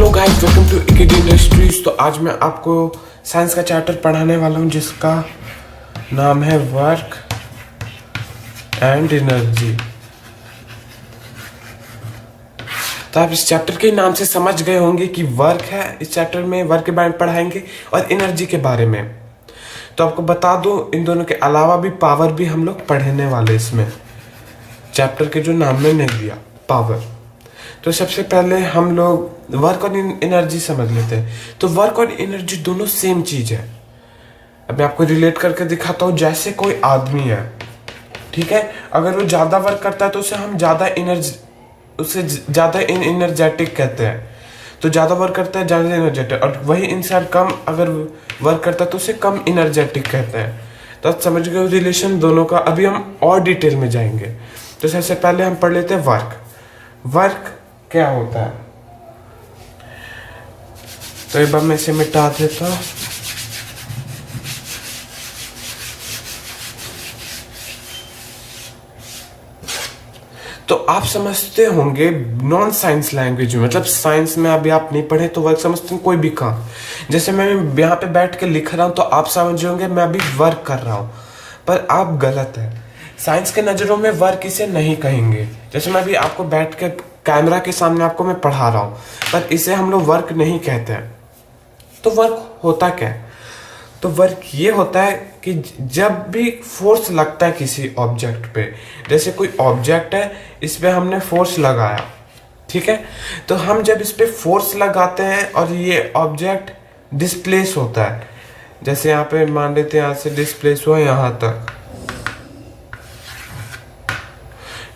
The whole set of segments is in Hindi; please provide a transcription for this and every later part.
हेलो गाइस, वेलकम टू इकिडी इंडस्ट्रीज। तो आज मैं आपको साइंस का चैप्टर पढ़ाने वाला हूँ जिसका नाम है वर्क एंड एनर्जी। तो आप इस चैप्टर के नाम से समझ गए होंगे कि वर्क है। इस चैप्टर में वर्क के बारे में पढ़ाएंगे और एनर्जी के बारे में। तो आपको बता दूं, इन दोनों के अलावा भी पावर भी हम लोग पढ़ने वाले इसमें चैप्टर के जो नाम मैंने दिया पावर। तो सबसे पहले हम लोग वर्क और एनर्जी समझ लेते हैं। तो वर्क और एनर्जी दोनों सेम चीज है। अब मैं आपको रिलेट करके दिखाता हूँ। जैसे कोई आदमी है, ठीक है, अगर वो ज्यादा वर्क करता है तो उसे हम ज्यादा एनर्जेटिक कहते हैं। तो ज्यादा वर्क करता है ज्यादा एनर्जेटिक, और वही इंसान कम अगर वर्क करता है तो उसे कम एनर्जेटिक कहते हैं। तो आप समझ गए रिलेशन दोनों का। अभी हम और डिटेल में जाएंगे। तो सबसे पहले हम पढ़ लेते हैं वर्क। वर्क क्या होता है? तो एक बार मैं इसे मिटा देता हूं। तो आप समझते होंगे नॉन साइंस लैंग्वेज में, मतलब साइंस में अभी आप नहीं पढ़े तो वर्क समझते हैं कोई भी काम। जैसे मैं यहाँ पे बैठ के लिख रहा हूं तो आप समझ होंगे मैं अभी वर्क कर रहा हूं, पर आप गलत है। साइंस के नजरों में वर्क इसे नहीं कहेंगे। जैसे मैं अभी आपको बैठ के कैमरा के सामने आपको मैं पढ़ा रहा हूं, पर इसे हम लोग वर्क नहीं कहते हैं। तो वर्क होता क्या है? तो वर्क ये होता है कि जब भी फोर्स लगता है किसी ऑब्जेक्ट पे, जैसे कोई ऑब्जेक्ट है, इस पे हमने फोर्स लगाया, ठीक है, तो हम जब इस पे फोर्स लगाते हैं और ये ऑब्जेक्ट डिस्प्लेस होता है, जैसे यहाँ पे मान लेते हैं यहाँ से डिस्प्लेस हुआ यहाँ तक,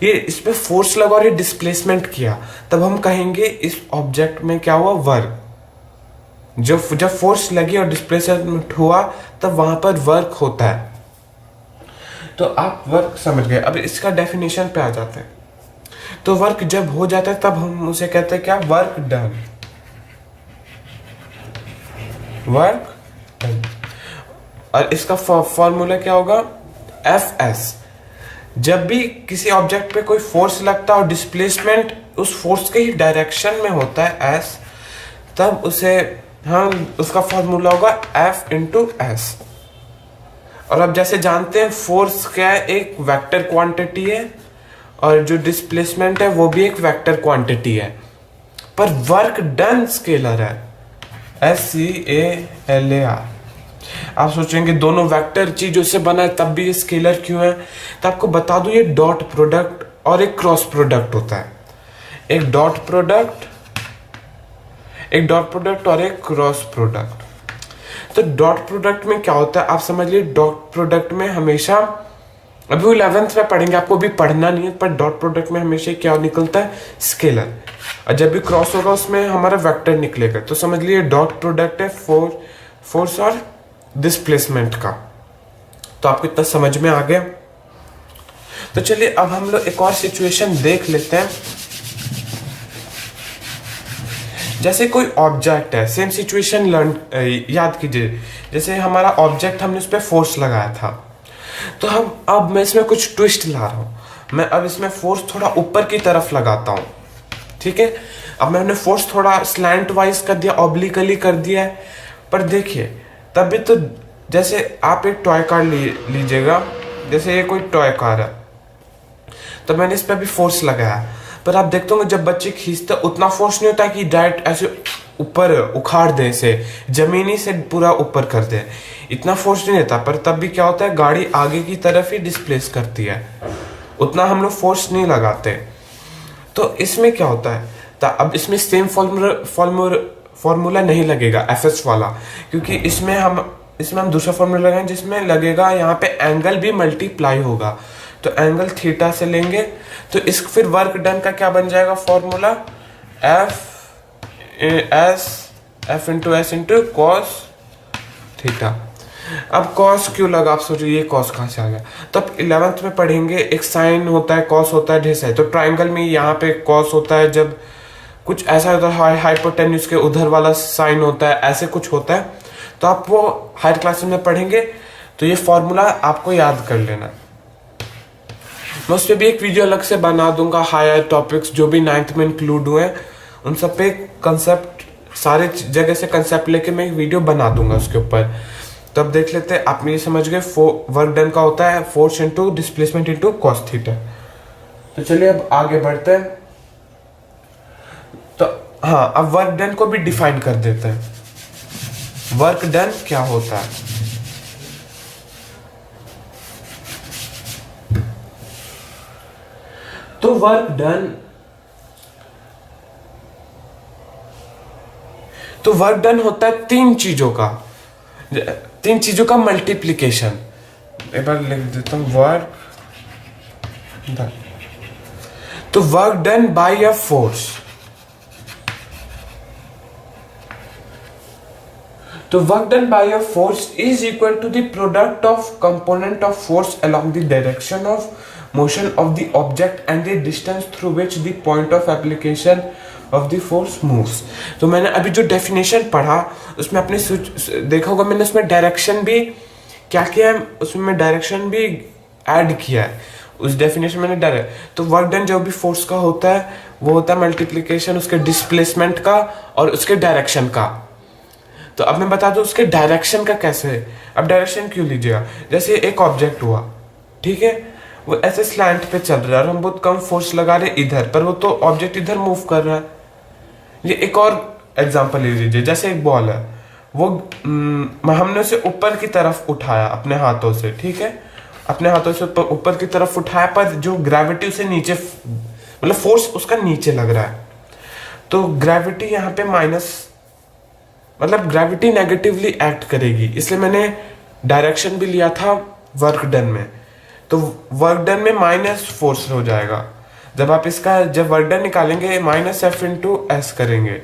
ये इस पे फोर्स लगा और ये डिस्प्लेसमेंट किया, तब हम कहेंगे इस ऑब्जेक्ट में क्या हुआ? वर्क। जब फोर्स लगी और डिस्प्लेसमेंट हुआ तब वहां पर वर्क होता है। तो आप वर्क समझ गए। अब इसका डेफिनेशन पे आ जाते हैं। तो वर्क जब हो जाता है तब हम उसे कहते हैं क्या? Work done. Work done. और इसका फॉर्मूला क्या होगा? Fs। जब भी किसी ऑब्जेक्ट पे कोई फोर्स लगता है और डिस्प्लेसमेंट उस फोर्स के ही डायरेक्शन में होता है s, तब उसे हम उसका फॉर्मूला होगा F इंटू एस। और अब जैसे जानते हैं फोर्स क्या है? एक वेक्टर क्वांटिटी है, और जो डिस्प्लेसमेंट है वो भी एक वेक्टर क्वांटिटी है। पर वर्क डन स्केलर है, SCALAR। आप सोचेंगे दोनों वेक्टर चीजों से बना है तब भी ये स्केलर क्यों है? तो आपको बता दूं, ये डॉट प्रोडक्ट और एक क्रॉस प्रोडक्ट होता है। एक डॉट प्रोडक्ट और एक क्रॉस प्रोडक्ट। तो डॉट प्रोडक्ट में क्या होता है आप समझ लीजिए। डॉट प्रोडक्ट में हमेशा, अभी 11th में पढ़ेंगे, आपको भी पढ़ना नहीं है, पर डॉट प्रोडक्ट में हमेशा क्या निकलता है? स्केलर। और जब भी क्रॉस होगा उसमें हमारा वेक्टर निकलेगा। तो समझ लीजिए डॉट प्रोडक्ट है फोर्स और डिस्प्लेसमेंट का। तो आपको इतना समझ में आ गया। तो चलिए अब हम लोग एक और सिचुएशन देख लेते हैं। जैसे कोई ऑब्जेक्ट है, सेम सिचुएशन याद कीजिए। जैसे हमारा ऑब्जेक्ट, हमने उस पर फोर्स लगाया था, तो अब मैं इसमें कुछ ट्विस्ट ला रहा हूं। मैं अब इसमें फोर्स थोड़ा ऊपर की तरफ लगाता हूं, ठीक है। अब मैंने फोर्स थोड़ा स्लैंट वाइज कर दिया, ऑब्लिकली कर दिया है। पर देखिए तब भी तो, जैसे आप एक टॉय कार लीजिएगा, जैसे ये कोई टॉय कार है, तो मैंने इस पर भी फोर्स लगाया, पर आप देखते होंगे जब बच्चे खींचते उतना फोर्स नहीं होता कि डायरेक्ट ऐसे ऊपर उखाड़ दे, इसे जमीनी से पूरा ऊपर कर दे, इतना फोर्स नहीं रहता। पर तब भी क्या होता है, गाड़ी आगे की तरफ ही डिस्प्लेस करती है, उतना हम लोग फोर्स नहीं लगाते। तो इसमें क्या होता है, तो अब इसमें सेम फॉर्मूला नहीं लगेगा Fs वाला, क्योंकि इसमें हम दूसरा फॉर्मूला लगाएंगे जिसमें लगेगा यहाँ पे एंगल भी मल्टीप्लाई होगा। तो एंगल थीटा से लेंगे, तो इस फिर वर्क डन का क्या बन जाएगा formula? F into S into cos theta. अब कॉस क्यों लगा? आप सोचो ये कॉस कहाँ से आ गया? तो अब 11th में पढ़ेंगे, एक साइन होता है, कॉस होता है, ढेर सारे। तो ट्राइंगल में यहाँ पे कॉस होता है, जब कुछ ऐसा होता है हाइपोटेन्यूज के उधर वाला साइन होता है, ऐसे कुछ होता है। तो आप वो हायर क्लास में पढ़ेंगे, तो ये फॉर्मूला आपको याद कर लेना। मैं उस पर भी एक वीडियो अलग से बना दूंगा, हायर टॉपिक्स जो भी 9th में इंक्लूड हुए हैं उन सब पे कंसेप्ट सारे जगह से कंसेप्ट लेके मैं एक वीडियो बना दूंगा उसके ऊपर। तो अब देख लेते हैं, आप ये समझ गए वर्क डन का होता है force into displacement into cos theta. तो चलिए अब आगे बढ़ते हैं। तो हाँ, अब वर्क डन को भी डिफाइन कर देते हैं। वर्क डन क्या होता है? तो वर्क डन होता है तीन चीजों का मल्टीप्लिकेशन। एक बार लिख देता हूं, वर्क डन। तो work done by a force, तो work done by a force is equal to the product of component of force along the direction of motion of the object and the distance through which the point of application of the force moves. तो मैंने अभी जो डेफिनेशन पढ़ा उसमें आपने देखा होगा, मैंने उसमें डायरेक्शन भी क्या किया है, उसमें डायरेक्शन भी ऐड किया है उस डेफिनेशन मैंने डायरेक्ट। तो वर्क डन जो भी फोर्स का होता है वो होता है मल्टीप्लिकेशन उसके डिस्प्लेसमेंट का और उसके डायरेक्शन का। तो अब मैं बता दूं उसके डायरेक्शन का कैसे है। अब डायरेक्शन क्यों लीजिएगा, जैसे एक ऑब्जेक्ट हुआ, ठीक है, वो ऐसे स्लैंट पे चल रहा है और हम बहुत कम फोर्स लगा रहे इधर पर, वो तो ऑब्जेक्ट इधर मूव कर रहा है। ये एक और एग्जांपल ले लीजिए, जैसे एक बॉल है, वो हमने उसे ऊपर की तरफ उठाया अपने हाथों से, ठीक है, अपने हाथों से ऊपर की तरफ उठाया, पर जो ग्रेविटी उसे नीचे, मतलब फोर्स उसका नीचे लग रहा है। तो ग्रेविटी यहाँ पे माइनस, मतलब ग्रेविटी नेगेटिवली एक्ट करेगी, इसलिए मैंने डायरेक्शन भी लिया था वर्क डन में। तो वर्क डन में माइनस फोर्स हो जाएगा। जब आप इसका जब वर्क डन निकालेंगे माइनस एफ इंटू एस करेंगे।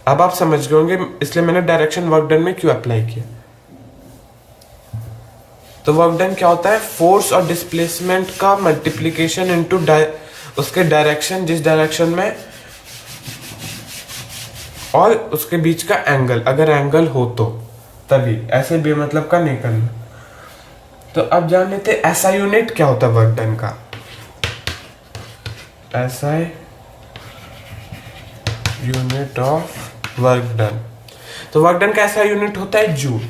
अब आप समझ गए होंगे इसलिए मैंने डायरेक्शन वर्क डन में क्यों अप्लाई किया। तो वर्क डन क्या होता है, फोर्स और डिस्प्लेसमेंट का मल्टीप्लीकेशन इंटू उसके डायरेक्शन, जिस डायरेक्शन में, और उसके बीच का एंगल, अगर एंगल हो तो तभी, ऐसे बेमतलब का नहीं करना। तो अब जान लेते हैं एसआई यूनिट क्या होता है वर्क डन का। SI unit of work done, तो वर्क डन का ऐसा यूनिट होता है जूल।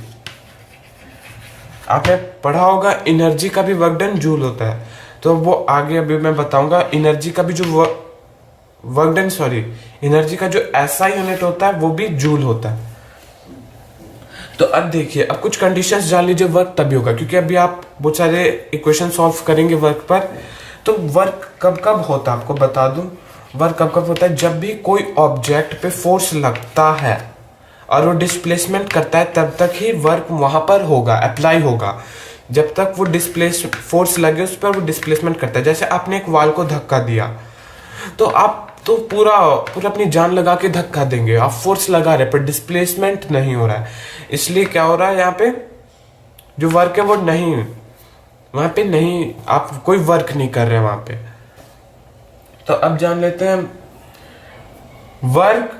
आपने पढ़ा होगा एनर्जी का भी वर्क डन जूल होता है, तो वो आगे अभी मैं बताऊंगा। एनर्जी का भी जो वर्क डन, सॉरी, एनर्जी का जो एसआई यूनिट होता है वो भी जूल होता है। तो अब देखिए, अब कुछ कंडीशंस जान लीजिए वर्क तभी होगा, क्योंकि अभी आप बहुत सारे इक्वेशन सॉल्व करेंगे वर्क पर। तो वर्क कब कब होता है आपको बता दूं, वर्क कब कब होता है, जब भी कोई ऑब्जेक्ट पे फोर्स लगता है और वो डिस्प्लेसमेंट करता है तब तक ही वर्क वहां पर होगा, अप्लाई होगा। जब तक वो फोर्स लगे उस पर वो डिस्प्लेसमेंट करता है। जैसे आपने एक वॉल को धक्का दिया, तो आप तो पूरा अपनी जान लगा के धक्का देंगे, आप फोर्स लगा रहे पर डिस्प्लेसमेंट नहीं हो रहा है। इसलिए क्या हो रहा है, यहाँ पे जो वर्क है वो नहीं, वहां पे नहीं, आप कोई वर्क नहीं कर रहे वहां पे। तो अब जान लेते हैं वर्क,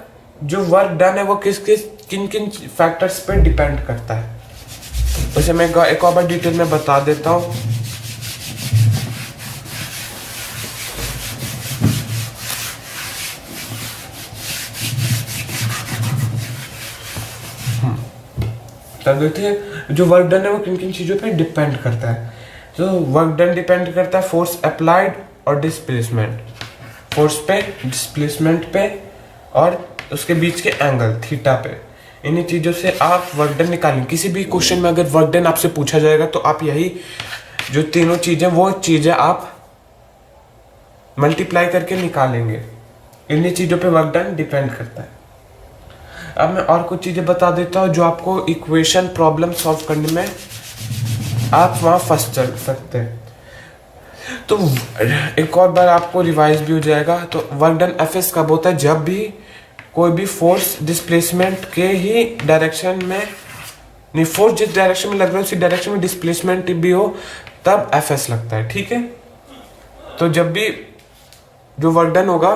जो वर्क डन है वो किन किन फैक्टर्स पे डिपेंड करता है। उसे मैं एक और बार डिटेल में बता देता हूं। तब देखिए जो वर्क डन है वो किन किन चीजों पे डिपेंड करता है। तो वर्क डन डिपेंड करता है फोर्स अप्लाइड और डिस्प्लेसमेंट, फोर्स पे, डिस्प्लेसमेंट पे और उसके बीच के एंगल थीटा पे। इन्हीं चीजों से आप वर्क डन निकालेंगे। किसी भी क्वेश्चन में अगर वर्क डन आपसे पूछा जाएगा तो आप यही जो तीनों चीजें, वो चीजें आप मल्टीप्लाई करके निकालेंगे। इन्हीं चीजों पे वर्क डन डिपेंड करता है। अब मैं और कुछ चीजें बता देता हूँ जो आपको इक्वेशन प्रॉब्लम सॉल्व करने में आप वहां फंस चल सकते हैं। तो एक और बार आपको रिवाइज भी हो जाएगा। तो वर्क डन एफएस कब होता है, जब भी कोई भी फोर्स डिस्प्लेसमेंट के ही डायरेक्शन में, नहीं, फोर्स जिस डायरेक्शन में लग रहा है उसी डायरेक्शन में डिस्प्लेसमेंट भी हो, तब एफएस लगता है, ठीक है। तो जब भी जो वर्क डन होगा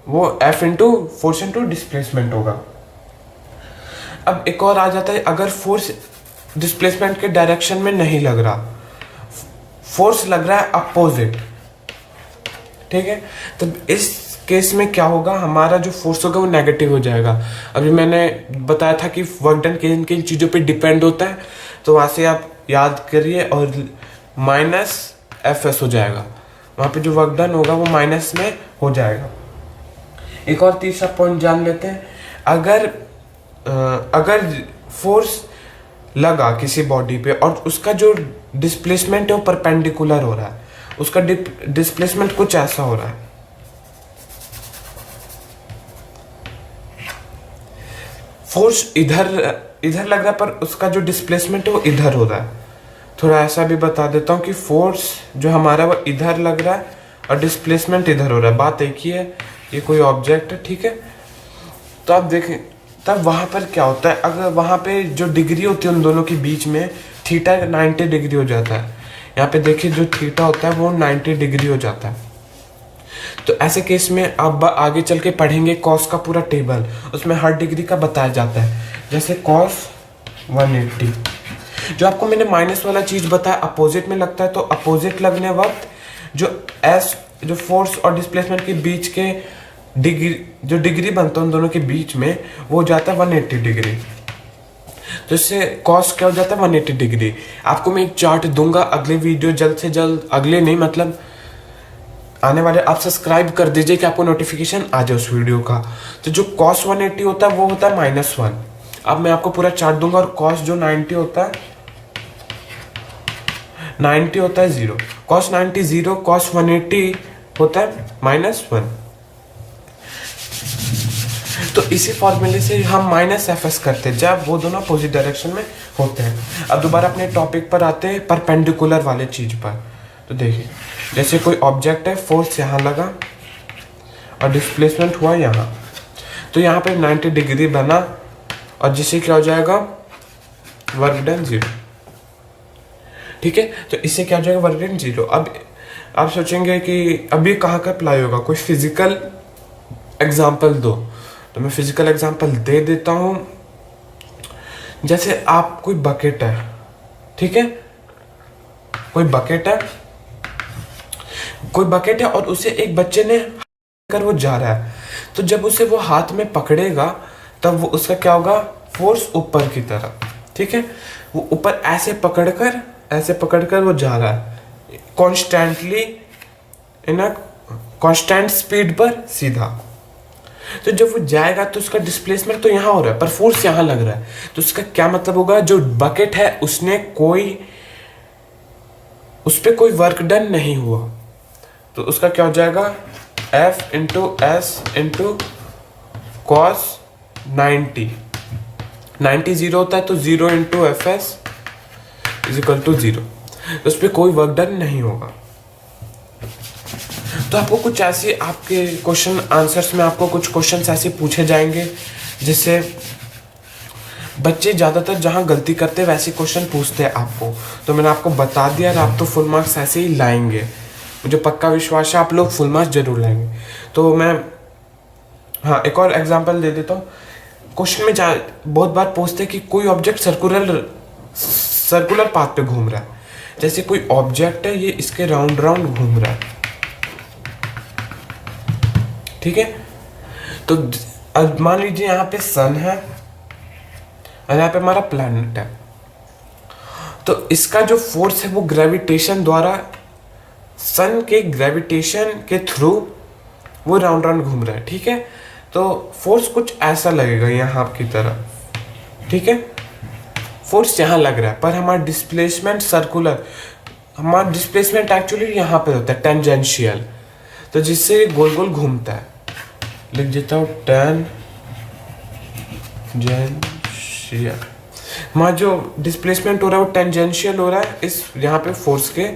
वो F into force into displacement होगा। अब एक और आ जाता है, अगर फोर्स डिस्प्लेसमेंट के डायरेक्शन में नहीं लग रहा, फोर्स लग रहा है अपोजिट, ठीक है, तो इस केस में क्या होगा, हमारा जो फोर्स होगा वो नेगेटिव हो जाएगा। अभी मैंने बताया था कि वर्क डन किन किन चीज़ों पे डिपेंड होता है, तो वहाँ से आप याद करिए और माइनस एफ एस हो जाएगा, वहाँ पे जो वर्क डन होगा वो माइनस में हो जाएगा। एक और तीसरा पॉइंट जान लेते हैं। अगर फोर्स लगा किसी बॉडी पे और उसका जो डिस्प्लेसमेंट है वो परपेंडिकुलर हो रहा है, उसका डिस्प्लेसमेंट कुछ ऐसा हो रहा है, फोर्स इधर लग रहा है पर उसका जो डिस्प्लेसमेंट है वो इधर हो रहा है। थोड़ा ऐसा भी बता देता हूँ कि फोर्स जो हमारा वो इधर लग रहा है और डिस्प्लेसमेंट इधर हो रहा है, बात एक ही है, ये कोई ऑब्जेक्ट है, ठीक है। तो आप देखें तब वहाँ पर क्या होता है, अगर वहाँ पे जो डिग्री होती है उन दोनों के बीच में, थीटा 90 डिग्री हो जाता है। यहाँ पे देखिए जो थीटा होता है वो 90 डिग्री हो जाता है। तो ऐसे केस में आप आगे चल के पढ़ेंगे कॉस का पूरा टेबल, उसमें हर डिग्री का बताया जाता है। जैसे कॉस 180, जो आपको मैंने माइनस वाला चीज बताया अपोजिट में लगता है, तो अपोजिट लगने वक्त जो फोर्स और डिस्प्लेसमेंट के बीच के डिग्री बनता है उन दोनों के बीच में, वो हो जाता है 180 डिग्री। तो इससे कॉस क्या हो जाता है 180 डिग्री। आपको मैं एक चार्ट दूंगा अगले वीडियो, जल्द से जल्द, अगले नहीं मतलब आने वाले, आप सब्सक्राइब कर दीजिए कि आपको नोटिफिकेशन आ जाए उस वीडियो का। तो जो कॉस 180 होता है वो होता है -1। अब मैं आपको पूरा चार्ट दूंगा, और कॉस जो 90 होता है 0, कॉस 90 0, कॉस 180 होता है -1। तो इसी फॉर्मूले से हम -fs करते हैं जब वो दोनों अपोजिट डायरेक्शन में होते हैं। अब दोबारा अपने टॉपिक पर आते हैं, परपेंडिकुलर वाले चीज पर। तो देखिए जैसे कोई ऑब्जेक्ट है, फोर्स यहाँ लगा और डिस्प्लेसमेंट हुआ यहाँ, तो यहाँ पे 90 डिग्री बना और जिससे क्या हो जाएगा, वर्क डन 0, ठीक है। तो इससे क्या हो जाएगा, वर्क डन 0। अब आप सोचेंगे कि अब ये कहाँ का अप्लाई होगा, कोई फिजिकल एग्जाम्पल दो, तो मैं फिजिकल एग्जाम्पल दे देता हूँ। जैसे आप कोई बकेट है, ठीक है, कोई बकेट है और उसे एक बच्चे ने कर वो जा रहा है, तो जब उसे वो हाथ में पकड़ेगा तब वो उसका क्या होगा, फोर्स ऊपर की तरफ, ठीक है, वो ऊपर ऐसे पकड़कर वो जा रहा है constantly in a constant speed पर सीधा। तो जब वो जाएगा तो उसका डिस्प्लेसमेंट तो यहाँ हो रहा है पर फोर्स यहाँ लग रहा है, तो उसका क्या मतलब होगा, जो बकेट है उसने उस पर कोई वर्क डन नहीं हुआ, तो उसका क्या हो जाएगा, F into S into cos 90 0 होता है, तो 0 into F S is equal to 0, तो उस पर कोई वर्क डन नहीं होगा। तो आपको कुछ ऐसे आपके क्वेश्चन आंसर्स में आपको कुछ क्वेश्चंस ऐसे पूछे जाएंगे जिससे बच्चे ज़्यादातर जहाँ गलती करते हैं वैसे क्वेश्चन पूछते हैं आपको, तो मैंने आपको बता दिया, आप तो फुल मार्क्स ऐसे ही लाएंगे, मुझे पक्का विश्वास है आप लोग फुल मार्क्स जरूर लाएंगे। तो मैं हाँ एक और एग्जांपल दे देता हूँ। क्वेश्चन में बहुत बार पूछते हैं कि कोई ऑब्जेक्ट सर्कुलर पाथ पे घूम रहा है, जैसे कोई ऑब्जेक्ट है ये इसके राउंड घूम रहा है, ठीक है। तो मान लीजिए यहाँ पे सन है और यहाँ पे हमारा प्लैनेट है, तो इसका जो फोर्स है वो ग्रेविटेशन द्वारा, सन के ग्रेविटेशन के थ्रू वो राउंड घूम रहा है, ठीक है। तो फोर्स कुछ ऐसा लगेगा यहाँ आपकी तरफ, ठीक है, फोर्स यहाँ लग रहा है पर हमारा डिस्प्लेसमेंट सर्कुलर, हमारा डिस्प्लेसमेंट एक्चुअली यहाँ पे होता है टेंजेंशियल, तो जिससे गोल गोल घूमता है, लिख देता हूँ टेंजेंशियल। हमारा जो डिस्प्लेसमेंट हो रहा है वो टेंजेंशियल हो रहा है इस यहाँ पे फोर्स के,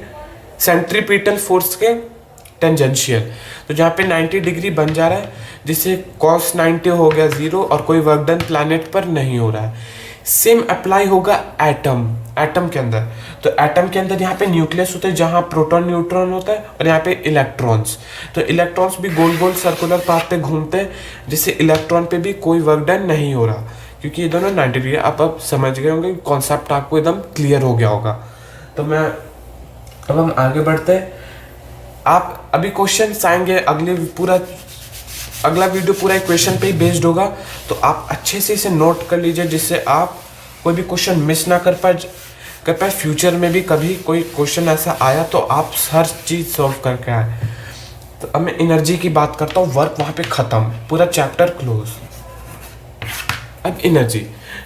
सेंट्रीपिटल फोर्स के टेंजेंशियल, तो जहाँ पे 90 डिग्री बन जा रहा है जिससे cos 90 हो गया 0 और कोई वर्क डन प्लैनेट पर नहीं हो रहा है। सेम अप्लाई होगा एटम के अंदर, तो एटम के अंदर यहाँ पे न्यूक्लियस होता है जहाँ प्रोटॉन न्यूट्रॉन होता है और यहाँ पे इलेक्ट्रॉन्स, तो इलेक्ट्रॉन्स भी गोल गोल सर्कुलर पाथ पे घूमते हैं जिससे इलेक्ट्रॉन पे भी कोई वर्क डन नहीं हो रहा, क्योंकि ये दोनों 90 डिग्री। आप समझ गए होंगे, कॉन्सेप्ट आपको एकदम क्लियर हो गया होगा। तो अब हम आगे बढ़ते हैं। आप अभी क्वेश्चन आएंगे अगले पूरा अगला वीडियो पूरा इक्वेशन पे ही बेस्ड होगा, तो आप अच्छे से इसे नोट कर लीजिए, जिससे आप कोई भी क्वेश्चन मिस ना कर पाए फ्यूचर में भी कभी कोई क्वेश्चन ऐसा आया तो आप हर चीज़ सॉल्व करके आए। तो अब मैं एनर्जी की बात करता हूँ, वर्क वहाँ पे ख़त्म, पूरा चैप्टर क्लोज। अब एनर्जी,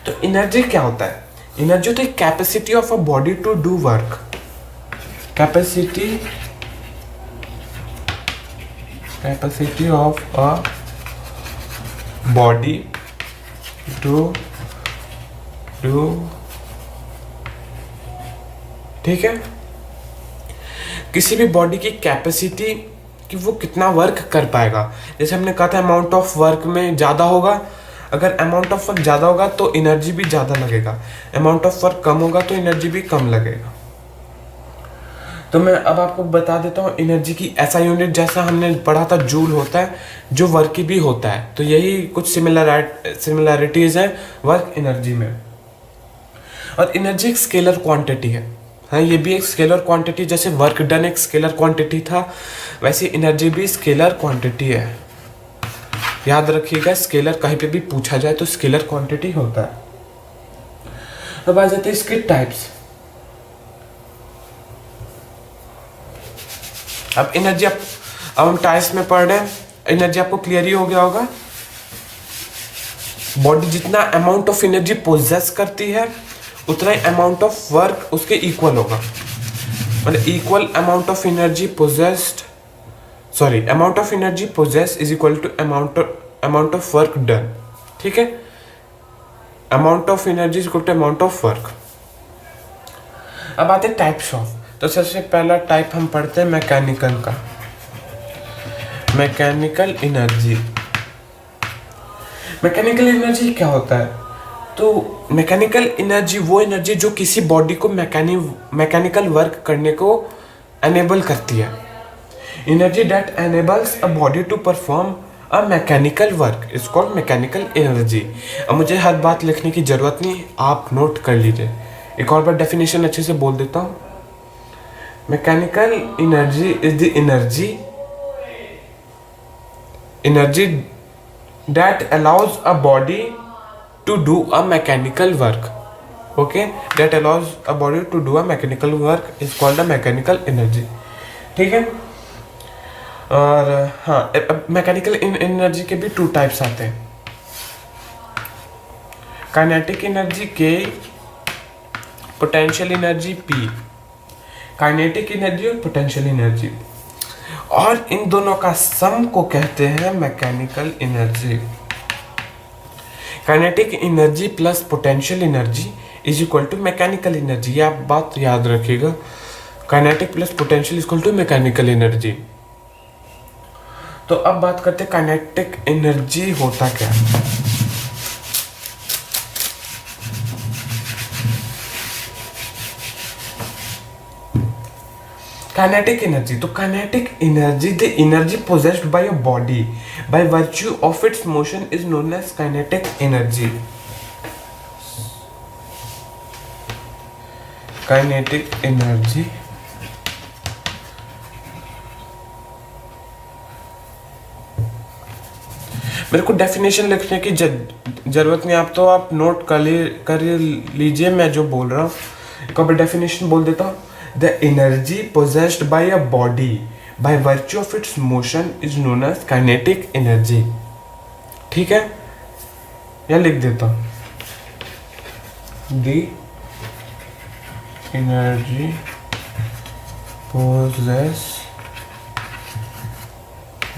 तो एनर्जी क्या होता है? एनर्जी होता है capacity of a body to do work. Capacity of a body to do, ठीक है, किसी भी बॉडी की कैपेसिटी कि वो कितना वर्क कर पाएगा। जैसे हमने कहा था अमाउंट ऑफ वर्क में ज़्यादा होगा, अगर अमाउंट ऑफ वर्क ज़्यादा होगा तो एनर्जी भी ज़्यादा लगेगा, अमाउंट ऑफ वर्क कम होगा तो एनर्जी भी कम लगेगा। तो मैं अब आपको बता देता हूँ एनर्जी की ऐसा यूनिट, जैसा हमने पढ़ा था जूल होता है, जो वर्क की भी होता है। तो यही कुछ सिमिलैरिटीज़ हैं वर्क एनर्जी में। और एनर्जी एक स्केलर क्वांटिटी है, हाँ ये भी एक स्केलर क्वांटिटी, जैसे वर्क डन एक स्केलर क्वांटिटी था, वैसे एनर्जी भी स्केलर क्वांटिटी है। याद रखिएगा, स्केलर कहीं पे भी पूछा जाए तो स्केलर क्वांटिटी होता है। अब आ जाते हैं इसके टाइप्स। अब एनर्जी, अब हम टाइप्स में पढ़ रहे हैं, एनर्जी आपको क्लियर ही हो गया होगा। बॉडी जितना अमाउंट ऑफ एनर्जी पोजेस करती है उतना ही अमाउंट ऑफ वर्क उसके इक्वल होगा, मतलब equal amount of energy possessed, sorry amount of energy possess is equal to amount of work done, ठीक है। Amount of energy is equal to amount of work. अब आते हैं टाइप्स ऑफ। तो सबसे पहला टाइप हम पढ़ते हैं मैकेनिकल का, मैकेनिकल एनर्जी। मैकेनिकल एनर्जी क्या होता है? तो मैकेनिकल एनर्जी वो एनर्जी जो किसी बॉडी को मैकेनिकल वर्क करने को एनेबल करती है। Energy that enables a body to perform a mechanical work is called mechanical energy. अब मुझे हर बात लिखने की जरूरत नहीं, आप नोट कर लीजिए। एक और बार डेफिनेशन अच्छे से बोल देता हूँ। Mechanical energy is the energy that allows a body to do a mechanical work, okay, that allows a body to do a mechanical work is called a mechanical energy, ठीक है। और हाँ, मैकेनिकल एनर्जी के भी 2 टाइप्स आते हैं, काइनेटिक एनर्जी के, potential energy P. Kinetic energy और पोटेंशियल एनर्जी, और इन दोनों का सम को कहते हैं mechanical energy. Kinetic energy plus potential energy is equal to mechanical energy, ये आप बात याद रखिएगा। Kinetic plus potential is equal to mechanical energy. तो अब बात करते हैं काइनेटिक एनर्जी होता क्या। काइनेटिक एनर्जी, तो kinetic energy the energy possessed by a body by virtue of its motion is known as kinetic energy. Kinetic energy मेरे को डेफिनेशन लिखने की जरूरत नहीं, आप तो आप नोट कर लीजिए मैं जो बोल रहा हूँ। एक बार डेफिनेशन बोल देता हूँ। The energy possessed by a body by virtue of its motion is known as kinetic energy, ठीक है। या लिख देता हूँ, the energy possessed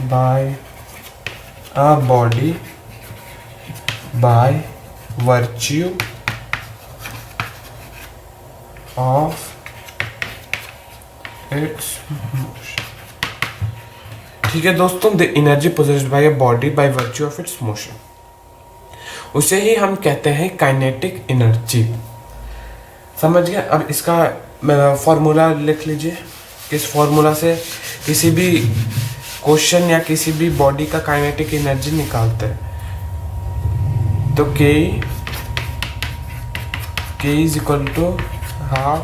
by a body by virtue of its motion, ठीक है दोस्तों। The energy possessed by a body by virtue of its motion, उसे ही हम कहते हैं काइनेटिक एनर्जी। समझ गया? अब इसका फॉर्मूला लिख लीजिए। किस फॉर्मूला से किसी भी क्वेश्चन या किसी भी बॉडी का काइनेटिक एनर्जी निकालते हैं। तो के is equal to half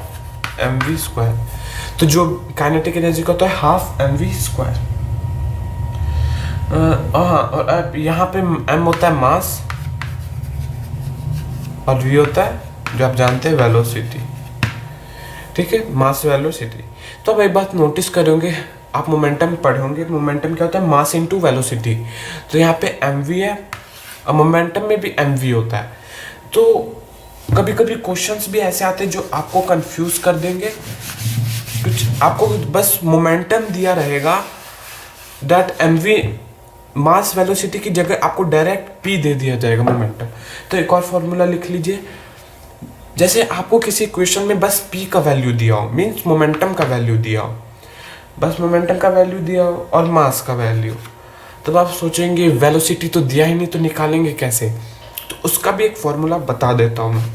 mv²। तो जो काइनेटिक एनर्जी का होता है हाफ mv²। हाँ, और अब यहाँ पे m होता है मास और v होता है जो आप जानते हैं वेलोसिटी। ठीक है, मास वेलोसिटी। तो अब एक बात नोटिस करोगे, आप मोमेंटम पढ़ोगे, मोमेंटम क्या होता है, मास इनटू वेलोसिटी। तो यहाँ पे mv है और मोमेंटम में भी mv होता है। तो कभी कभी क्वेश्चंस भी ऐसे आते हैं जो आपको कंफ्यूज कर देंगे। कुछ आपको बस मोमेंटम दिया रहेगा, दैट mv मास वेलोसिटी की जगह आपको डायरेक्ट p दे दिया जाएगा मोमेंटम। तो एक और फॉर्मूला लिख लीजिए, जैसे आपको किसी क्वेश्चन में बस p का वैल्यू दिया हो, मीन्स मोमेंटम का वैल्यू दिया हो, बस मोमेंटम का वैल्यू दिया हो और मास का वैल्यू, तब आप सोचेंगे वेलोसिटी तो दिया ही नहीं, तो निकालेंगे कैसे। तो उसका भी एक फॉर्मूला बता देता हूँ मैं,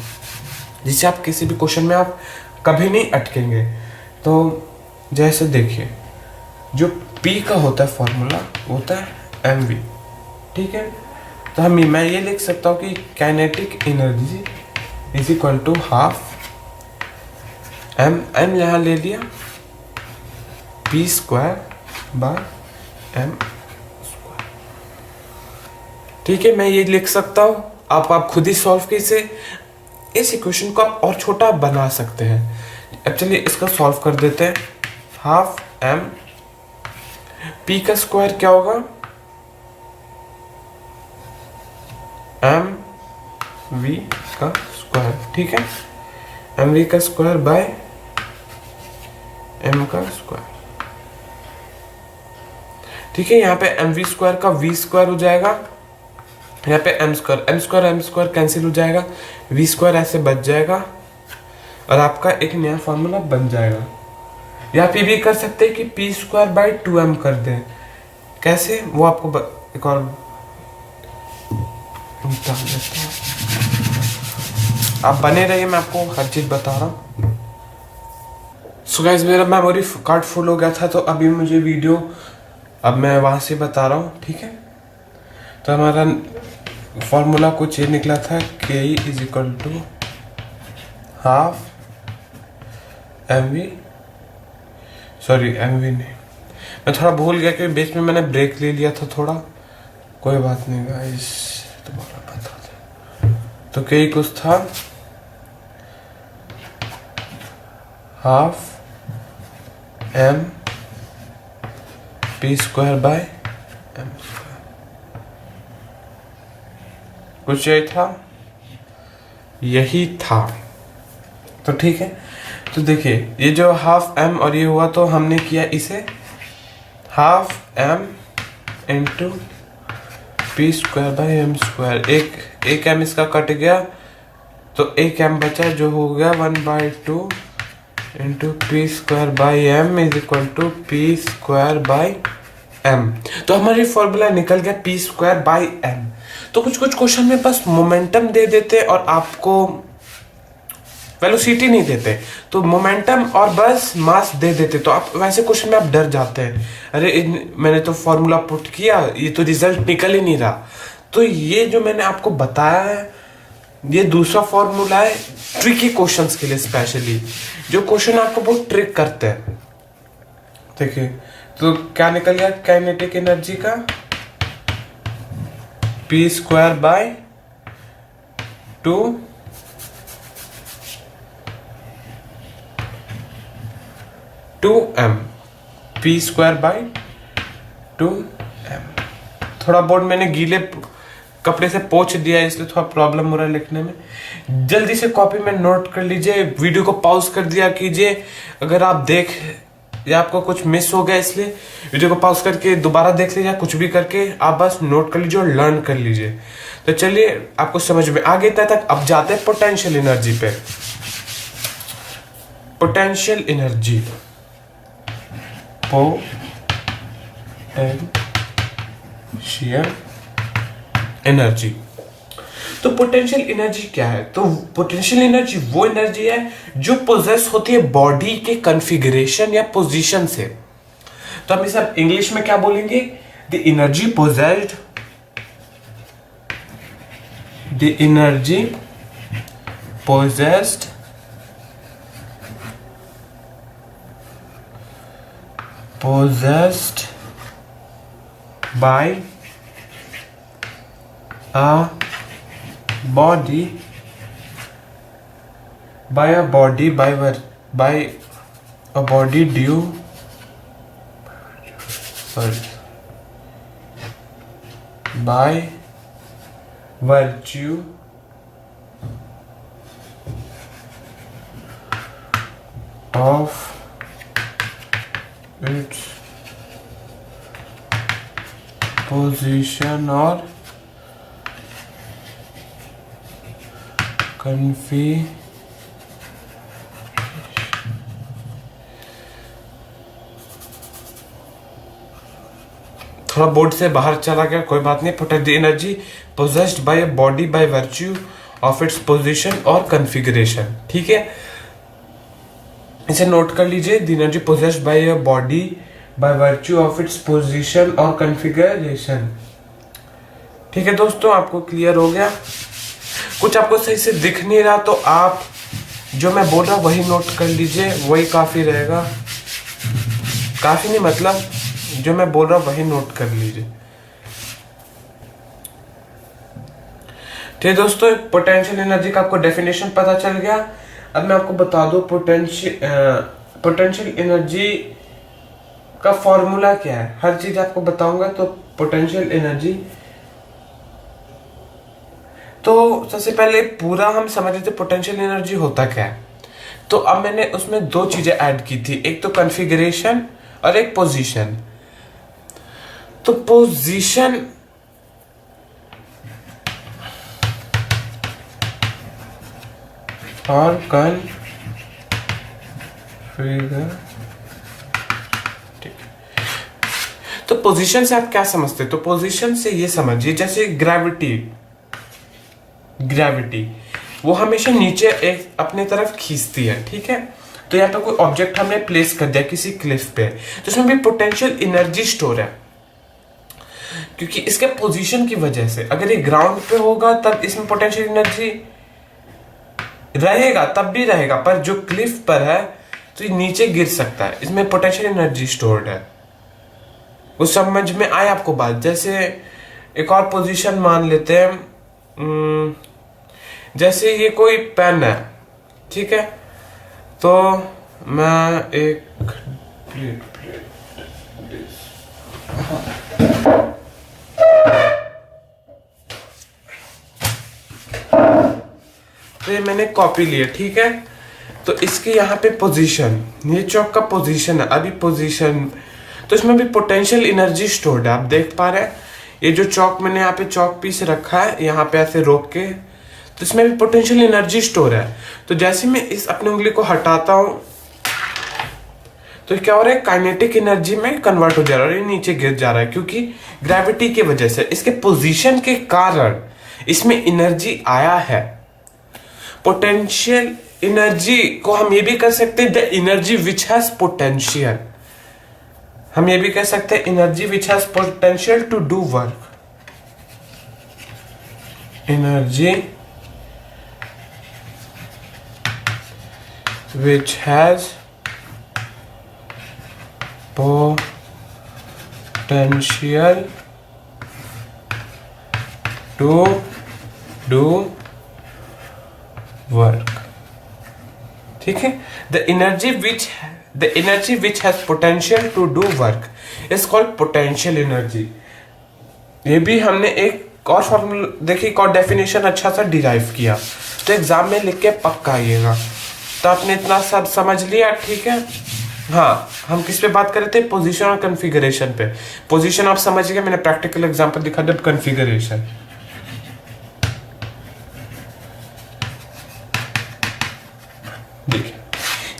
जिससे आप किसी भी क्वेश्चन में आप कभी नहीं अटकेंगे। तो जैसे देखिए, जो p का होता है फॉर्मूला होता है mv। ठीक है, तो मैं ये लिख सकता हूँ कि kinetic energy is equal to half m यहाँ ले लिया, p square by m square. ठीक है, मैं ये लिख सकता हूँ, आप खुद ही सॉल्व कीजिए। इस इक्वेशन को आप और छोटा बना सकते हैं। एक्चुअली इसका सॉल्व कर देते हैं। हाफ m, p का स्क्वायर क्या होगा, mv का स्क्वायर। ठीक है, mv का स्क्वायर बाय m का स्क्वायर। ठीक है, यहाँ पे mv स्क्वायर का v स्क्वायर हो जाएगा, यहाँ पे m स्क्वायर कैंसिल हो जाएगा, v स्क्वायर ऐसे बच जाएगा और आपका एक नया फॉर्मूला बन जाएगा। या फिर भी कर सकते हैं कि p स्क्वायर बाई 2m कर दें। कैसे, वो आपको एक और निकाल देते हैं। आप बने रहिए, मैं आपको हर चीज बता रहा हूँ। सो गाइस, मेरा मेमोरी कार्ड फुल हो गया था, तो अभी मुझे वीडियो अब मैं वहां से बता रहा हूँ। ठीक है, तो हमारा फॉर्मूला कुछ ये निकला था, K is equal to half mv, sorry mv नहीं, मैं थोड़ा भूल गया कि बीच में मैंने ब्रेक ले लिया था थोड़ा, कोई बात नहीं गाइस, दोबारा बता दे। तो के कुछ था half m p square by m square, कुछ यही था, यही था। तो ठीक है, तो देखिए ये जो हाफ m और ये हुआ, तो हमने किया इसे half m into P square by M स्क्वायर। एक m इसका कट गया, तो एक m बचा जो हो गया 1/2 into P square by M is equal to P square by M. तो हमारी फॉर्मूला निकल गया पी स्क्वायर बाई एम। तो कुछ क्वेश्चन में बस मोमेंटम दे देते और आपको वेलोसिटी नहीं देते, तो मोमेंटम और बस मास दे देते, तो आप वैसे क्वेश्चन में आप डर जाते हैं, अरे मैंने तो फॉर्मूला पुट किया, ये तो रिजल्ट निकल ही नहीं रहा। तो ये जो मैंने आपको बताया है, ये दूसरा फॉर्मूला है ट्रिकी क्वेश्चंस के लिए, स्पेशली जो क्वेश्चन आपको बहुत ट्रिक करते हैं। देखिए, तो क्या निकल गया काइनेटिक एनर्जी का P square by 2m, P square by 2m। थोड़ा बोर्ड मैंने गीले कपड़े से पोंछ दिया है, इसलिए थोड़ा प्रॉब्लम हो रहा है लिखने में। जल्दी से कॉपी में नोट कर लीजिए, वीडियो को पॉज कर दिया कीजिए अगर आप देख या आपको कुछ मिस हो गया, इसलिए वीडियो को पॉज करके दोबारा देख लीजिए, कुछ भी करके आप बस नोट कर लीजिए और लर्न कर लीजिए। तो चलिए आपको समझ में आगे तक अब जाते हैं पोटेंशियल एनर्जी पे। Potential energy, potential energy. तो पोटेंशियल एनर्जी क्या है? तो पोटेंशियल एनर्जी वो एनर्जी है जो पोजेस होती है बॉडी के कॉन्फ़िगरेशन या पोजीशन से। तो हम इसे इंग्लिश में क्या बोलेंगे? The energy possessed, the energy possessed by a body by a body due by virtue of its position or configuration. थोड़ा बोर्ड से बाहर चला गया, कोई बात नहीं। Put the energy possessed by a body by virtue of its position और कॉन्फ़िगरेशन। ठीक है, इसे नोट कर लीजिए। The energy possessed by a body by virtue of its position और कॉन्फ़िगरेशन। ठीक है दोस्तों, आपको क्लियर हो गया? कुछ आपको सही से दिख नहीं रहा तो आप जो मैं बोल रहा हूँ वही नोट कर लीजिए, वही काफी रहेगा। काफी नहीं, मतलब जो मैं बोल रहा हूँ वही नोट कर लीजिए। ठीक है दोस्तों, पोटेंशियल एनर्जी का आपको डेफिनेशन पता चल गया। अब मैं आपको बता दूं पोटेंशियल एनर्जी का फॉर्मूला क्या है। हर चीज आपको बताऊंगा। तो पोटेंशियल एनर्जी, तो सबसे पहले पूरा हम समझ रहे थे पोटेंशियल एनर्जी होता क्या है। तो अब मैंने उसमें दो चीजें ऐड की थी, एक तो कॉन्फ़िगरेशन और एक पोजीशन। तो पोजीशन और कॉन्फ़िगर, तो पोजीशन से आप क्या समझते हैं? तो पोजीशन से ये समझिए जैसे ग्रेविटी वो हमेशा नीचे एक अपने तरफ खींचती है। ठीक है, तो यहाँ पे कोई ऑब्जेक्ट हमने प्लेस कर दिया किसी क्लिफ पे, तो इसमें भी पोटेंशियल एनर्जी स्टोर है, क्योंकि इसके पोजीशन की वजह से। अगर ये ग्राउंड पे होगा तब इसमें पोटेंशियल एनर्जी रहेगा, तब भी रहेगा, पर जो क्लिफ पर है तो ये नीचे गिर सकता है, इसमें पोटेंशियल एनर्जी स्टोर्ड है। उस समझ में आए आपको बात? जैसे एक और पोजीशन मान लेते हैं, जैसे ये कोई पेन है, ठीक है, तो मैं एक तो ये मैंने कॉपी लिया। ठीक है, तो इसके यहाँ पे पोजीशन, ये चौक का पोजीशन है, अभी पोजीशन, तो इसमें भी पोटेंशियल एनर्जी स्टोर्ड है। आप देख पा रहे हैं ये जो चौक मैंने यहाँ पे चौक पीस रखा है, यहाँ पे ऐसे रोक के, तो इसमें भी पोटेंशियल एनर्जी स्टोर है। तो जैसे मैं इस अपनी उंगली को हटाता हूं तो क्या हो रहा है, काइनेटिक एनर्जी में कन्वर्ट हो जा रहा है, ये नीचे गिर जा रहा है, क्योंकि ग्रेविटी की वजह से, इसके पोजीशन के कारण इसमें एनर्जी आया है। पोटेंशियल एनर्जी को हम ये भी कर सकते हैं the energy which has potential, हम ये भी कह सकते हैं energy which has potential to do work, energy which has potential to do work। ठीक है, the energy which has potential to do work is called potential energy। ये भी हमने एक और फॉर्मूला देखिए, एक और डेफिनेशन अच्छा सा डिराइव किया, तो एग्जाम में लिख के पक्का आइएगा। तो आपने इतना सब समझ लिया, ठीक है। हाँ, हम किस पे बात कर रहे थे? पोजीशन और कॉन्फ़िगरेशन पे। पोजीशन आप समझ गए, मैंने प्रैक्टिकल एग्जांपल दिखा दिया। कॉन्फ़िगरेशन, देखिए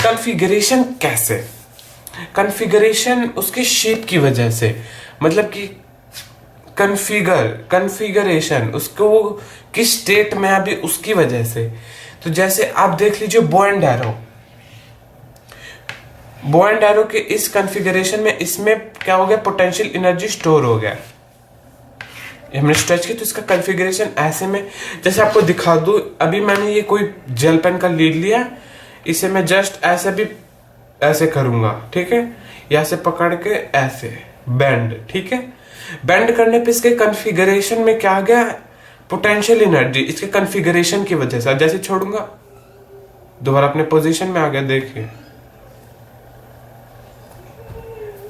कॉन्फ़िगरेशन कैसे, कॉन्फ़िगरेशन उसके शेप की वजह से, मतलब कि कॉन्फ़िगरेशन उसको किस स्टेट में अभी उसकी वजह से। तो जैसे आप देख लीजिए बो एंड एरो के इस कॉन्फ़िगरेशन में, इसमें क्या हो गया, पोटेंशियल एनर्जी स्टोर हो गया, हमने स्ट्रेच किया, तो इसका कॉन्फ़िगरेशन ऐसे में, जैसे आपको दिखा दूं, अभी मैंने ये कोई जेल पेन का लीड लिया, इसे मैं जस्ट ऐसे भी ऐसे करूंगा, ठीक है, यहाँ से पकड़ के ऐसे बेंड, ठीक है। बेंड करने पे इसके कन्फिगरेशन में क्या आ गया, पोटेंशियल एनर्जी, इसके कन्फिगरेशन की वजह से। जैसे छोड़ूंगा दोबारा अपने पोजीशन में आ गया, देखिए।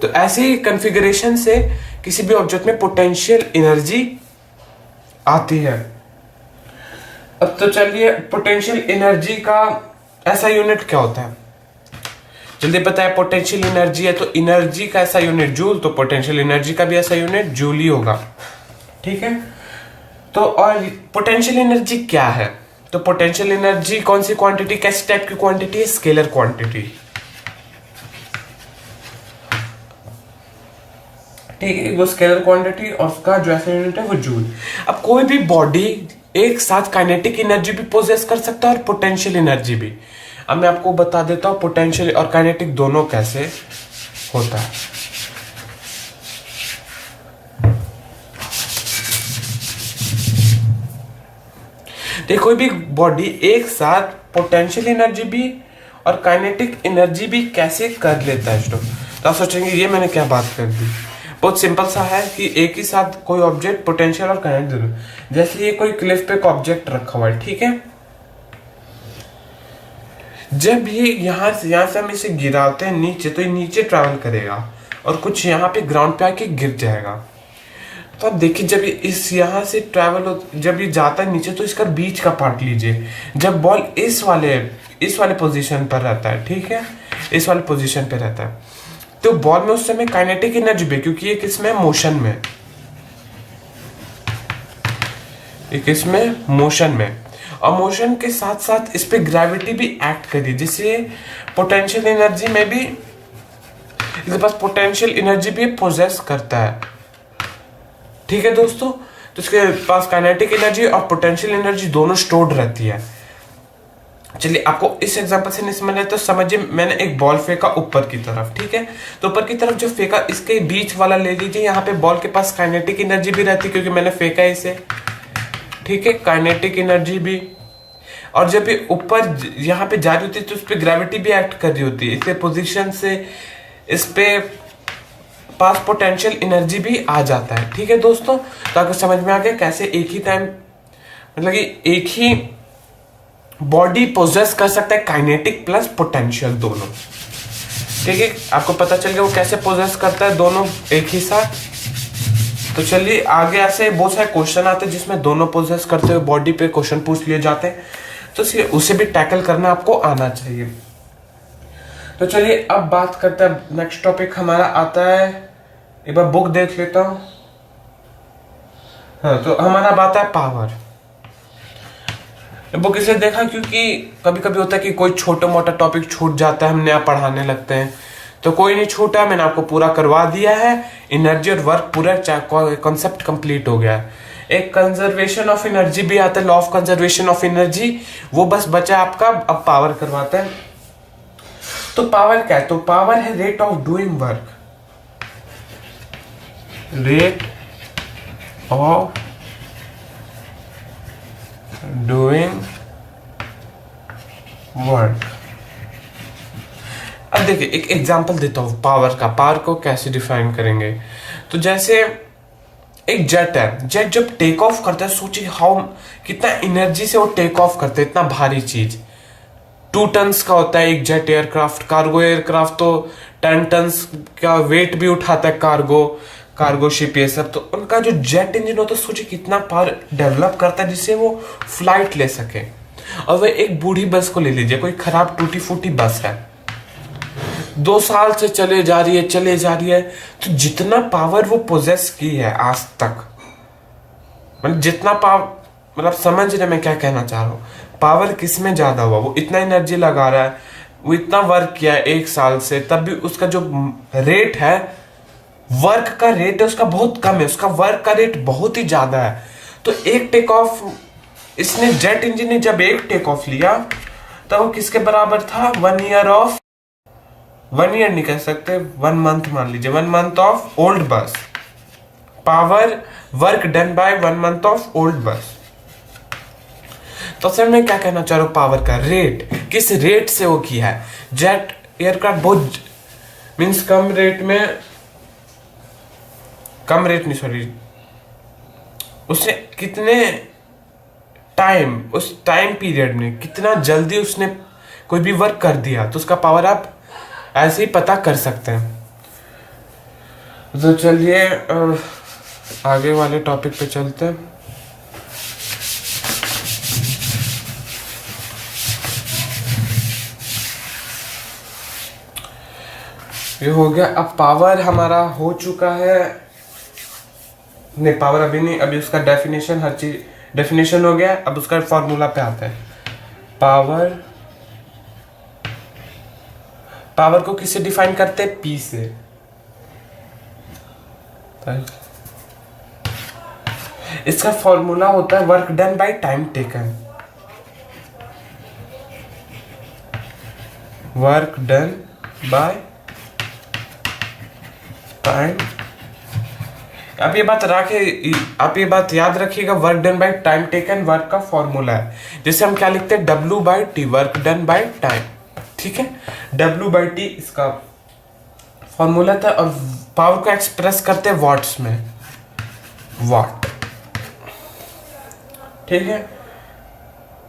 तो ऐसे ही कन्फिगरेशन से किसी भी ऑब्जेक्ट में पोटेंशियल एनर्जी आती है। अब तो चलिए पोटेंशियल एनर्जी का ऐसा यूनिट क्या होता है, जल्दी पता है। पोटेंशियल एनर्जी है तो एनर्जी का ऐसा यूनिट जूल, तो पोटेंशियल एनर्जी का भी ऐसा यूनिट जूल ही होगा, ठीक है। तो और पोटेंशियल एनर्जी क्या है, तो पोटेंशियल एनर्जी कौन सी क्वांटिटी, कैसी टाइप की क्वांटिटी है, स्केलर क्वांटिटी, ठीक है। वो स्केलर क्वांटिटी और उसका जो ऐसा यूनिट है वो जूल। अब कोई भी बॉडी एक साथ काइनेटिक एनर्जी भी पोजेस कर सकता है और पोटेंशियल एनर्जी भी। अब मैं आपको बता देता हूं पोटेंशियल और काइनेटिक दोनों कैसे होता है। देखो कोई भी बॉडी एक साथ पोटेंशियल एनर्जी भी और काइनेटिक एनर्जी भी कैसे कर लेता है स्टॉप। तो आप सोचेंगे ये मैंने क्या बात कर दी, बहुत सिंपल सा है कि एक ही साथ कोई ऑब्जेक्ट पोटेंशियल और काइनेटिक दोनों, जैसे ये कोई क्लिफ पे एक ऑब्जेक्ट रखा हुआ है, ठीक है। जब ये यहां से हम इसे गिराते हैं नीचे, तो ये नीचे ट्रैवल करेगा और कुछ यहाँ पे ग्राउंड पे आके गिर जाएगा। तो आप देखिए जब ये इस यहाँ से जब ये जाता है नीचे, तो इसका बीच का पार्ट लीजिए। जब बॉल इस वाले पोजीशन पर रहता है, ठीक है, इस वाले पोजीशन पे रहता है, तो बॉल में उस समय काइनेटिक एनर्जी भी, क्योंकि ये किसमें मोशन में, एक इसमें मोशन में, और मोशन के साथ साथ इस पे ग्रेविटी भी एक्ट करी, जिससे पोटेंशियल एनर्जी में भी इसके पास पोटेंशियल एनर्जी भी पोजेस करता है, ठीक है दोस्तों। तो इसके पास काइनेटिक एनर्जी और पोटेंशियल एनर्जी दोनों स्टोर्ड रहती है। चलिए आपको इस एग्जांपल से नहीं समझ आया तो समझिए, मैंने एक बॉल फेंका ऊपर की तरफ, ठीक है। तो ऊपर की तरफ जो फेंका, इसके बीच वाला ले लीजिए, यहाँ पे बॉल के पास काइनेटिक एनर्जी भी रहती है क्योंकि मैंने फेंका इसे, ठीक है, काइनेटिक एनर्जी भी। और जब ये ऊपर यहाँ पे जा रही होती है तो उस पर ग्रेविटी भी एक्ट कर रही होती है, इसके पोजीशन से इस पे पास पोटेंशियल एनर्जी भी आ जाता है, ठीक है दोस्तों। तो आपको समझ में आ गया कैसे एक ही टाइम, मतलब कि एक ही बॉडी पोजेस कर सकता है काइनेटिक प्लस पोटेंशियल दोनों, ठीक है। आपको पता चल गया वो कैसे पोजेस करता है दोनों एक ही साथ। तो चलिए आगे ऐसे बहुत सारे क्वेश्चन आते हैं जिसमें दोनों पोजेस करते हुए बॉडी पे क्वेश्चन पूछ लिए जाते हैं, तो उसे भी टैकल करना आपको आना चाहिए। तो चलिए अब बात करते हैं, नेक्स्ट टॉपिक हमारा आता है, एक बार बुक देख लेता हूं। हाँ, तो हमारा बात है पावर। बुक इसलिए देखा क्योंकि कभी कभी होता है कि कोई छोटा मोटा टॉपिक छूट जाता है, हम नया पढ़ाने लगते हैं, तो कोई नहीं छूटा, मैंने आपको पूरा करवा दिया है। एनर्जी और वर्क पूरा कॉन्सेप्ट कंप्लीट हो गया है। एक कंजर्वेशन ऑफ एनर्जी भी आता है, law of conservation of energy, वो बस बचा आपका। अब पावर करवाते हैं। तो पावर क्या है, तो पावर है rate of doing work, rate of doing work. अब देखिए एक एग्जांपल देता हूं पावर का, पावर को कैसे डिफाइन करेंगे। तो जैसे एक जेट है, जेट जब टेक ऑफ करता है, सोचिए हाउ कितना एनर्जी से वो टेक ऑफ करते हैं, इतना भारी चीज 2 टन्स का होता है एक जेट एयरक्राफ्ट। कार्गो एयरक्राफ्ट तो 10 टन्स का वेट भी उठाता है, कार्गो शिप ये सब। तो उनका जो जेट इंजन होता है, सोचिए कितना पावर डेवलप करता है जिससे वो फ्लाइट ले सके। और वह एक बूढ़ी बस को ले लीजिए, कोई खराब टूटी फूटी बस है, 2 साल से चले जा रही है, तो जितना पावर वो पोजेस की है आज तक, मतलब जितना पावर, मतलब समझ रहे मैं क्या कहना चाह रहा हूँ, पावर किस में ज्यादा हुआ, वो इतना एनर्जी लगा रहा है, वो इतना वर्क किया है 1 साल से, तब भी उसका जो रेट है, वर्क का रेट है उसका बहुत कम है, उसका वर्क का रेट बहुत ही ज्यादा है। तो एक टेक ऑफ, इसने जेट इंजन ने जब एक टेक ऑफ लिया, तो वो किसके बराबर था, 1 ईयर नहीं कह सकते, 1 मंथ मान लीजिए, 1 month of old bus, power work done bye 1 month of old bus. तो सर मैं क्या कहना चाह रहा हूं, पावर का रेट, किस रेट से वो किया है। जेट एयरक्राफ्ट बहुत मीन्स कम कम रेट नहीं, सॉरी, उसने कितने टाइम, उस टाइम पीरियड में कितना जल्दी उसने कोई भी वर्क कर दिया, तो उसका पावर आप ऐसे ही पता कर सकते हैं। तो चलिए आगे वाले टॉपिक पे चलते हैं। ये हो गया। अब पावर हमारा हो चुका है, नहीं पावर अभी नहीं, अभी उसका डेफिनेशन, हर चीज डेफिनेशन हो गया। अब उसका फॉर्मूला पे आता है। पावर, पावर को किससे डिफाइन करते हैं? पी से। इसका फॉर्मूला होता है work done by time taken. Work done by time, आप ये बात याद रखिएगा, work done by time taken work का फॉर्मूला है। जैसे हम क्या लिखते हैं? W/T, work done by time. ठीक है, W/T इसका फॉर्मूला था। और पावर को एक्सप्रेस करते हैं वॉट्स में, वाट। ठीक है,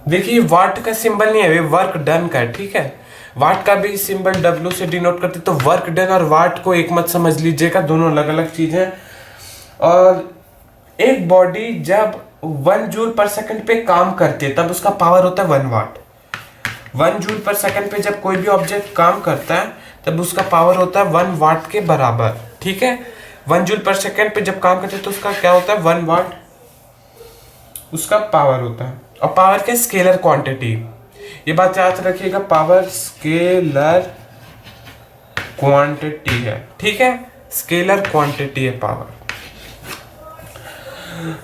देखिए वाट का सिंबल नहीं है, वर्क डन का है। ठीक है, वाट का भी सिंबल W से डिनोट करते, तो वर्क डन और वाट को एक मत समझ लीजिएगा, दोनों अलग अलग चीजें। और एक बॉडी जब 1 जूल पर सेकंड पे काम करती है तब उसका पावर होता है 1 वाट। 1 जूल पर सेकंड पे जब कोई भी ऑब्जेक्ट काम करता है तब उसका पावर होता है 1 वाट के बराबर। ठीक है, 1 जूल पर सेकंड पे जब काम करते हैं तो उसका क्या होता है? 1 वाट उसका पावर होता है। और पावर के स्केलर क्वांटिटी, ये बात याद रखिएगा, पावर स्केलर क्वांटिटी है। ठीक है, स्केलर क्वांटिटी है पावर।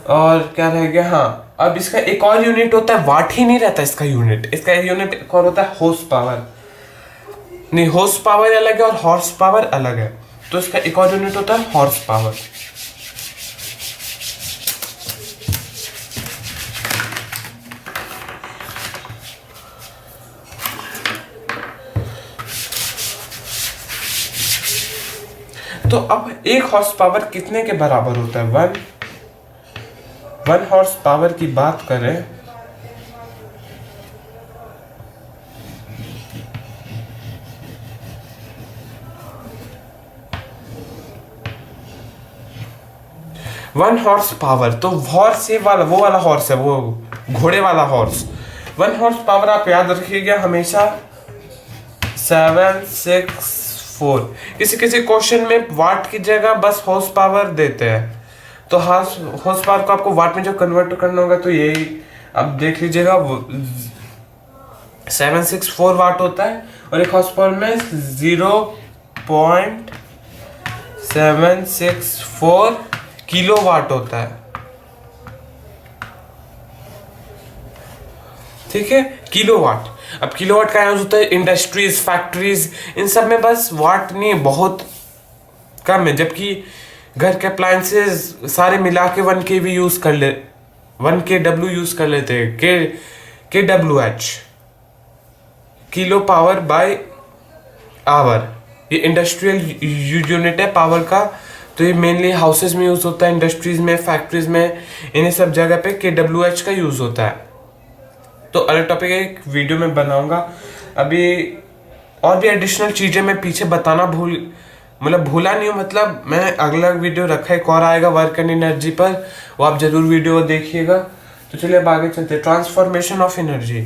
और क्या रह गया? हाँ, अब इसका एक और यूनिट होता है, वाट ही नहीं रहता इसका यूनिट, इसका यूनिट एक और होता है हॉर्स पावर। नहीं, हॉर्स पावर अलग है और हॉर्स पावर अलग है, तो इसका एक और यूनिट होता है हॉर्स पावर। तो अब एक हॉर्स पावर कितने के बराबर होता है? 1 हॉर्स पावर की बात करें वन हॉर्स पावर, तो हॉर्स ये वाला, वो वाला हॉर्स है, वो घोड़े वाला हॉर्स। 1 हॉर्स पावर आप याद रखिएगा हमेशा 764। किसी किसी क्वेश्चन में वाट की जगह बस हॉर्स पावर देते हैं, तो हॉर्स पावर को आपको वाट में जो कन्वर्ट करना होगा तो यही अब देख लीजिएगा, 764 वाट होता है। और एक हॉर्स पावर में 0.764 किलो वाट होता है। ठीक है, किलो वाट। अब किलो वाट का यूज होता है इंडस्ट्रीज, फैक्ट्रीज, इन सब में बस वाट नहीं, बहुत कम है। जबकि घर के अप्लायंसेस सारे मिला के 1 kW यूज कर ले, 1 kW यूज कर लेते हैं। KWH, kilo power by hour, ये इंडस्ट्रियल यूनिट है पावर का। तो ये मेनली हाउसेज में यूज होता है, इंडस्ट्रीज में, फैक्ट्रीज में, इन्हीं सब जगह पे KWH का यूज होता है। तो अलग टॉपिक एक वीडियो में बनाऊंगा। अभी और भी एडिशनल चीजें मैं पीछे बताना भूला नहीं हूँ, मतलब मैं अगला वीडियो रखा एक और आएगा वर्क एंड एनर्जी पर, वो आप जरूर वीडियो देखिएगा। तो चलिए अब आगे चलते हैं। Transformation of energy.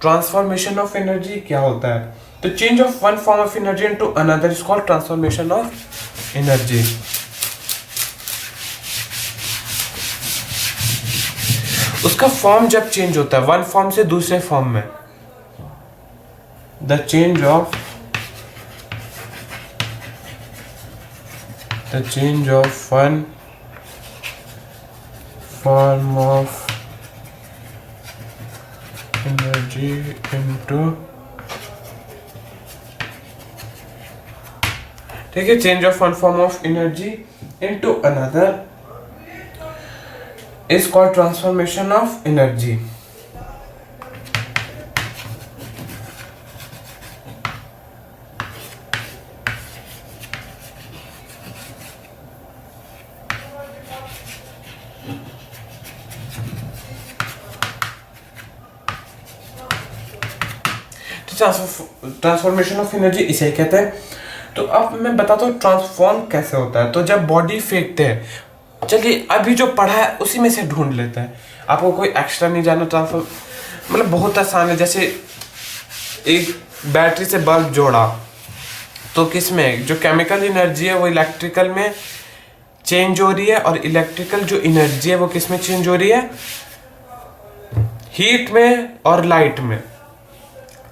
Transformation of energy क्या होता है? तो change of one form of energy into another is called transformation of energy. उसका फॉर्म जब चेंज होता है वन फॉर्म से दूसरे फॉर्म में, the change of one form of energy into, ठीक है, change of one form of energy into another is called transformation of energy. Transformation of energy इसे कहते हैं। तो अब मैं बताता हूँ ट्रांसफॉर्म कैसे होता है। तो जब बॉडी फेंकते हैं, चलिए अभी जो पढ़ा है उसी में से ढूंढ लेते हैं, आपको कोई एक्स्ट्रा नहीं जाना। ट्रांसफॉर्म मतलब बहुत आसान है। जैसे एक बैटरी से बल्ब जोड़ा, तो किस में जो केमिकल एनर्जी है वो इलेक्ट्रिकल में चेंज हो रही है, और इलेक्ट्रिकल जो एनर्जी है वो किस में चेंज हो रही है, हीट में और लाइट में।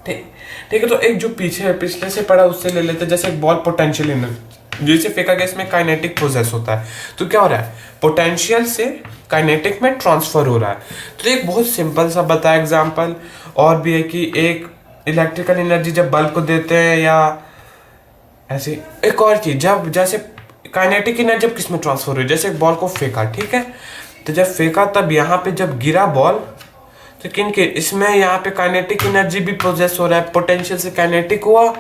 ठीक ठीक है। तो एक जो पिछले से पढ़ा उससे ले लेते हैं। जैसे एक बॉल पोटेंशियल एनर्जी जिसे फेंका गया, इसमें काइनेटिक प्रोसेस होता है। तो क्या हो रहा है, पोटेंशियल से काइनेटिक में ट्रांसफर हो रहा है। तो एक बहुत सिंपल सा बताया एग्जांपल और भी है कि एक इलेक्ट्रिकल एनर्जी जब बल्ब को देते हैं, या ऐसे एक और चीज जब जैसे काइनेटिक एनर्जी जब किस में ट्रांसफर हुई, जैसे एक बॉल को फेंका, ठीक है, तो जब फेंका तब यहाँ पे जब गिरा बॉल, तो किन के इसमें यहाँ पे काइनेटिक एनर्जी भी प्रोसेस हो रहा है, पोटेंशियल से काइनेटिक हुआ,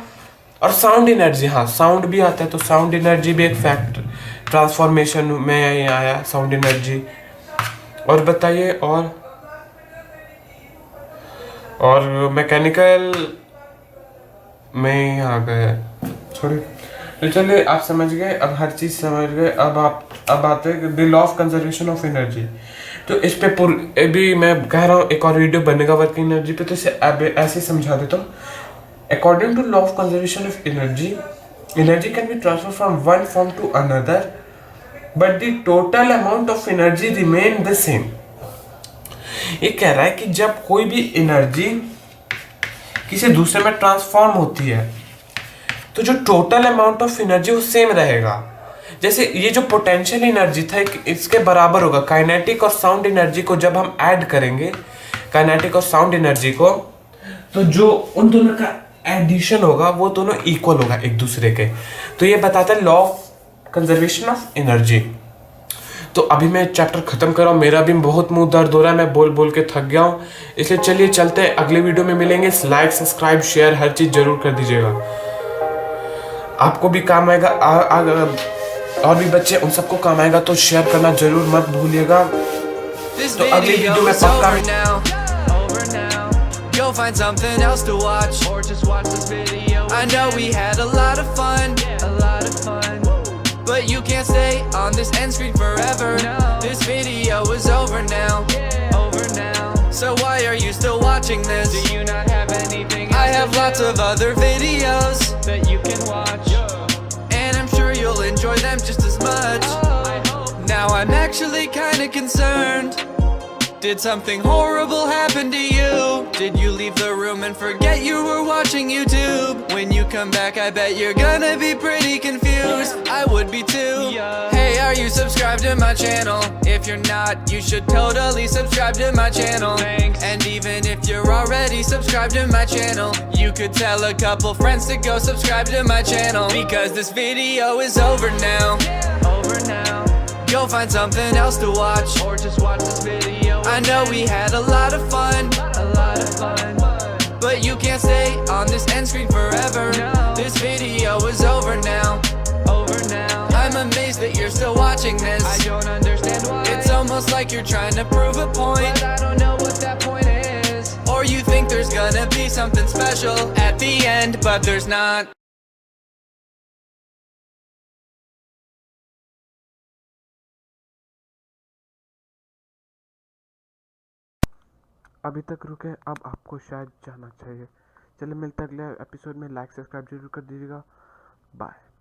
और साउंड एनर्जी, हाँ साउंड भी आता है, तो साउंड एनर्जी भी एक फैक्टर ट्रांसफॉर्मेशन में आया साउंड एनर्जी। और बताइए और मैकेनिकल में आ गए, छोड़िए। तो चलिए आप समझ गए, अब हर चीज समझ गए। अब आते हैं the law of conservation of energy. तो इस पे भी मैं कह रहा हूँ एक और वीडियो बनेगा वर्किंग एनर्जी पे, तो इसे ऐसे समझा देता हूँ। According to law of conservation of energy, energy can be transfer from one form to another but the total amount of energy remain the same. ये कह रहा है कि जब कोई भी एनर्जी किसी दूसरे में ट्रांसफॉर्म होती है, तो जो टोटल अमाउंट ऑफ एनर्जी वो सेम रहेगा। जैसे ये जो पोटेंशियल एनर्जी था इसके बराबर होगा काइनेटिक और साउंड एनर्जी को जब हम ऐड करेंगे, काइनेटिक और साउंड एनर्जी को, तो जो उन दोनों का एडिशन होगा वो दोनों इक्वल होगा एक दूसरे के। तो ये बताता है law of conservation of energy. तो अभी मैं चैप्टर खत्म कर रहा हूँ, मेरा भी बहुत मुंह दर्द हो रहा है, मैं बोल बोल के थक गया हूँ, इसलिए चलिए चलते हैं, अगले वीडियो में मिलेंगे। लाइक सब्सक्राइब शेयर हर चीज जरूर कर दीजिएगा, आपको भी काम आएगा, और भी बच्चे उन सबको काम आएगा, तो शेयर करना जरूर मत भूलिएगा। तो अगली वीडियो में पक्का You'll find something else to watch, or just watch this video. I know we had a lot of fun, but you can't stay on this end screen forever. This video is over now, so why are you still watching this? Do you not have anything else? I have lots of other videos that you can watch, and I'm sure you'll enjoy them just as much. Now I'm actually kinda concerned. Did something horrible happen to you? Did you leave the room and forget you were watching YouTube? When you come back, I bet you're gonna be pretty confused. I would be too. Hey, are you subscribed to my channel? If you're not, you should totally subscribe to my channel. Thanks. And even if you're already subscribed to my channel, you could tell a couple friends to go subscribe to my channel. Because this video is over now. You'll find something else to watch, or just watch this video. I know we had a lot of fun, but you can't stay on this end screen forever. This video is over now. I'm amazed that you're still watching this. I don't understand why. It's almost like you're trying to prove a point, but I don't know what that point is. Or you think there's gonna be something special at the end, but there's not. अभी तक रुके, अब आपको शायद जाना चाहिए। चलिए मिलते हैं अगले एपिसोड में, लाइक सब्सक्राइब जरूर कर दीजिएगा। बाय।